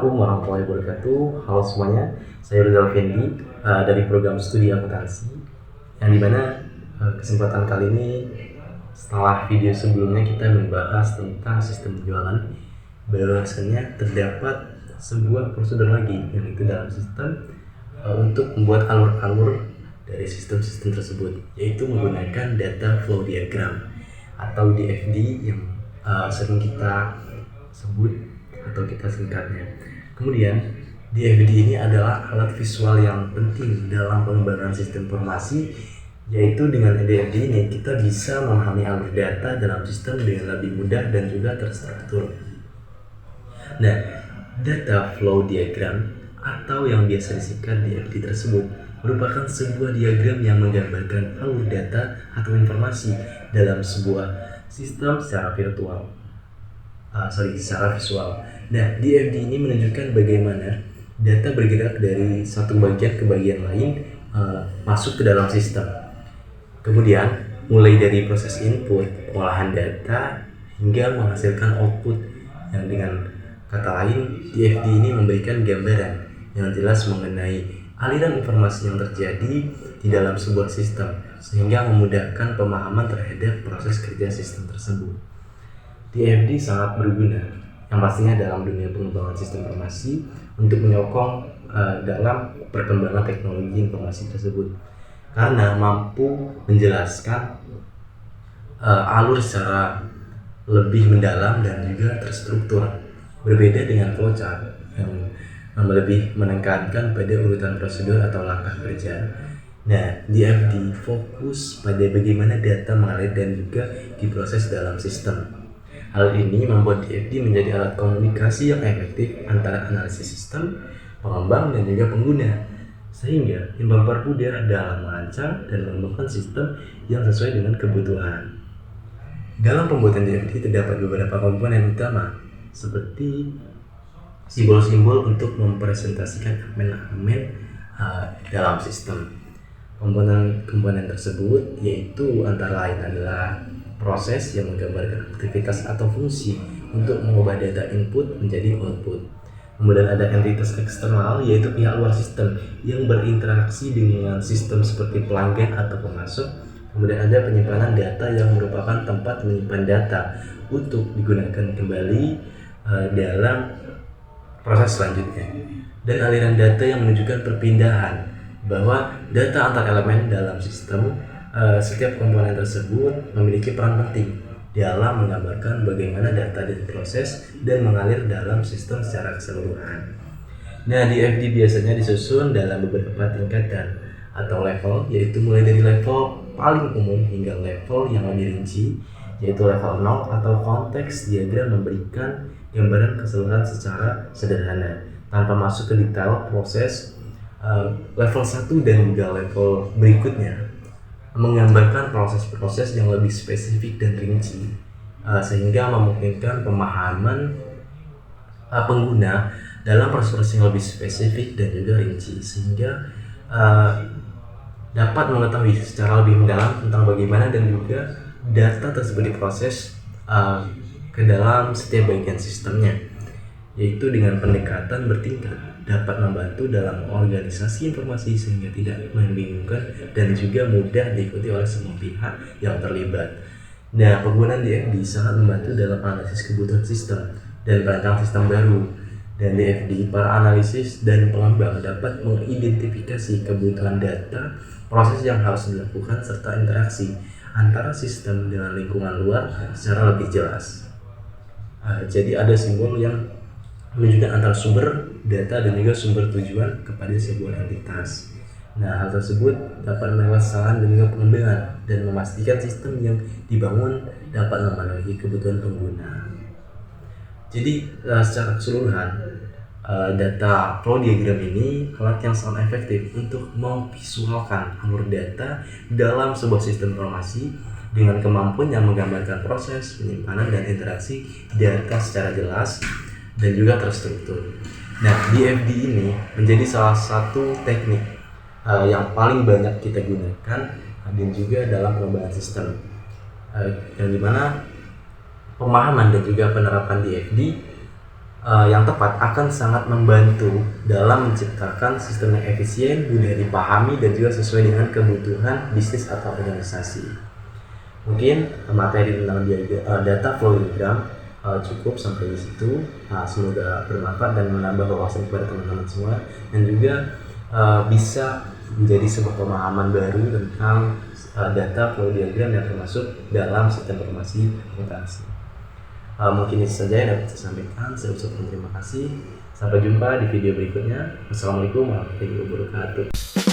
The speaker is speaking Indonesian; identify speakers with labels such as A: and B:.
A: Assalamualaikum warahmatullahi wabarakatuh. Halo semuanya, saya Rizal Fendi dari program studi akuntansi. Yang dimana kesempatan kali ini setelah video sebelumnya kita membahas tentang sistem penjualan, bahwasanya terdapat sebuah prosedur lagi yang itu dalam sistem untuk membuat alur-alur dari sistem-sistem tersebut, yaitu menggunakan data flow diagram atau DFD yang sering kita sebut atau kita singkatnya. Kemudian DFD ini adalah alat visual yang penting dalam pengembangan sistem informasi, yaitu dengan DFD ini kita bisa memahami alur data dalam sistem dengan lebih mudah dan juga terstruktur. Nah, data flow diagram atau yang biasa disingkat DFD tersebut merupakan sebuah diagram yang menggambarkan alur data atau informasi dalam sebuah sistem secara visual. Nah, DFD ini menunjukkan bagaimana data bergerak dari satu bagian ke bagian lain masuk ke dalam sistem. Kemudian, mulai dari proses input, pengolahan data, hingga menghasilkan output, yang dengan kata lain, DFD ini memberikan gambaran yang jelas mengenai aliran informasi yang terjadi di dalam sebuah sistem, sehingga memudahkan pemahaman terhadap proses kerja sistem tersebut. DFD sangat berguna, yang pastinya dalam dunia pengembangan sistem informasi untuk menyokong dalam perkembangan teknologi informasi tersebut, karena mampu menjelaskan alur secara lebih mendalam dan juga terstruktur, berbeda dengan flowchart yang lebih menekankan pada urutan prosedur atau langkah kerja. Nah, DFD fokus pada bagaimana data mengalir dan juga diproses dalam sistem. Hal ini membuat DFD menjadi alat komunikasi yang efektif antara analisis sistem, pengembang, dan juga pengguna, sehingga mempermudah dalam merancang dan mengembangkan sistem yang sesuai dengan kebutuhan. Dalam pembuatan DFD terdapat beberapa komponen utama, seperti simbol-simbol untuk mempresentasikan elemen dalam sistem. Komponen tersebut yaitu antara lain adalah proses yang menggambarkan aktivitas atau fungsi untuk mengubah data input menjadi output. Kemudian ada entitas eksternal, yaitu pihak luar sistem yang berinteraksi dengan sistem seperti pelanggan atau pemasok. Kemudian ada penyimpanan data yang merupakan tempat menyimpan data untuk digunakan kembali dalam proses selanjutnya. Dan aliran data yang menunjukkan perpindahan, bahwa data antar elemen dalam sistem, setiap komponen tersebut memiliki peran penting dalam menggambarkan bagaimana data diproses dan mengalir dalam sistem secara keseluruhan. Nah, DFD biasanya disusun dalam beberapa tingkatan atau level, yaitu mulai dari level paling umum hingga level yang lebih rinci, yaitu level 0 atau konteks diagram memberikan gambaran keseluruhan secara sederhana tanpa masuk ke detail proses. Level 1 dan juga level berikutnya menggambarkan proses-proses yang lebih spesifik dan rinci, sehingga memungkinkan pemahaman pengguna dalam proses yang lebih spesifik dan juga rinci, sehingga dapat mengetahui secara lebih mendalam tentang bagaimana dan juga data tersebut diproses ke dalam setiap bagian sistemnya, yaitu dengan pendekatan bertingkat dapat membantu dalam organisasi informasi sehingga tidak membingungkan dan juga mudah diikuti oleh semua pihak yang terlibat. Nah, penggunaan DFD sangat membantu dalam analisis kebutuhan sistem dan merancang sistem baru. Dan DFD, para analisis dan pengembang dapat mengidentifikasi kebutuhan data, proses yang harus dilakukan, serta interaksi antara sistem dengan lingkungan luar secara lebih jelas. Jadi ada simbol yang menunjukkan antara sumber data dan juga sumber tujuan kepada sebuah entitas. Nah, hal tersebut dapat melewat saran dan juga pengembangan dan memastikan sistem yang dibangun dapat memenuhi kebutuhan pengguna. Jadi secara keseluruhan, data flow diagram ini alat yang sangat efektif untuk memvisualkan alur data dalam sebuah sistem informasi dengan kemampuan yang menggambarkan proses, penyimpanan, dan interaksi data secara jelas dan juga terstruktur. Nah, DFD ini menjadi salah satu teknik yang paling banyak kita gunakan dan juga dalam pengembangan sistem, yang dimana pemahaman dan juga penerapan DFD yang tepat akan sangat membantu dalam menciptakan sistem yang efisien, mudah dipahami, dan juga sesuai dengan kebutuhan bisnis atau organisasi. Mungkin materi tentang data flow diagram cukup sampai di situ. Semoga bermanfaat dan menambah wawasan kepada teman-teman semua, dan juga bisa menjadi sebuah pemahaman baru tentang data flow diagram yang termasuk dalam sistem informasi akuntansi. Mungkin itu saja yang dapat saya sampaikan. Saya ucapkan terima kasih. Sampai jumpa di video berikutnya. Wassalamualaikum warahmatullahi wabarakatuh.